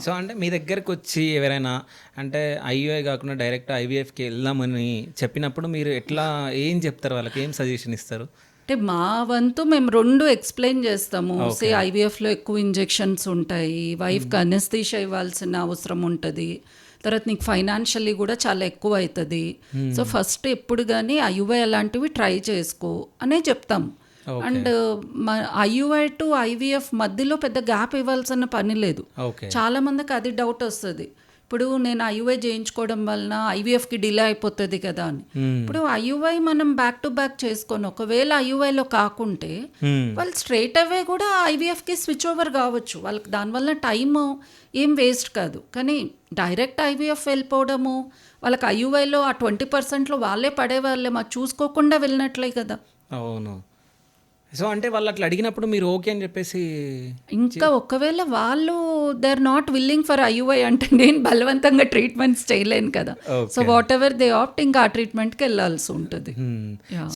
So, అంటే మీ దగ్గరకొచ్చి ఎవరైనా అంటే ఐయుఐ గాకుండా డైరెక్ట్ ఐవీఎఫ్‌కి ఎళ్దామని చెప్పినప్పుడు మీరు ఎట్లా ఏం చెప్తారు వాళ్ళకి? ఏం సజెషన్ ఇస్తారు? అంటే మా వంతు మేము 2 ఎక్స్‌ప్లెయిన్ చేస్తాము. ఓకే. ఐవీఎఫ్‌లో ఎక్కువ ఇంజెక్షన్స్ ఉంటాయి. వైఫ్‌కి అనస్థీషియా ఇవ్వాల్సిన అవసరం ఉంటది. తర్వాత నీకు ఫైనాన్షియల్లీ కూడా చాలా ఎక్కువ అయితది. సో, ఫస్ట్ ఎప్పుడు గాని ఐయుఐ అలాంటివి ట్రై చేసుకో అనే చెప్తాం. Okay. And IUI to IVF మధ్యలో పెద్ద గ్యాప్ ఇవ్వాల్సిన పని లేదు. ఓకే. చాలా మందికి అది డౌట్ వస్తది. ఇప్పుడు నేను ఐయుఐ చేయించుకోవడం వలన ఐవీఎఫ్‌కి డిలే అయిపోతది కదా అని. ఇప్పుడు ఐయుఐ మనం బ్యాక్ టు బ్యాక్ చేసుకొని ఒకవేళ ఐయుఐలో కాకుంటే వాళ్ళు స్ట్రెయిట్ అవే కూడా ఐవీఎఫ్‌కి స్విచ్ ఓవర్ కావచ్చు. వాళ్ళకి దానివల్ల టైము ఏం వేస్ట్ కాదు. కానీ డైరెక్ట్ ఐవీఎఫ్ వెళ్ళిపోవడము, వాళ్ళకి ఐయుఐలో ఆ 20%లో వాళ్ళే పడేవాళ్ళే, మాకు చూసుకోకుండా వెళ్ళినట్లే కదా. అవును. సో, అంటే వాళ్ళు అట్లా అడిగినప్పుడు మీరు ఓకే అని చెప్పేసి ఇంకా ఒకవేళ వాళ్ళు they are not willing for IUI అంటే నేను బలవంతంగా ట్రీట్మెంట్స్ చేయలేను కదా. So okay. Whatever they opt ఇంకా ఆ ట్రీట్మెంట్కి వెళ్ళాల్సి ఉంటుంది. హ్మ్. యా.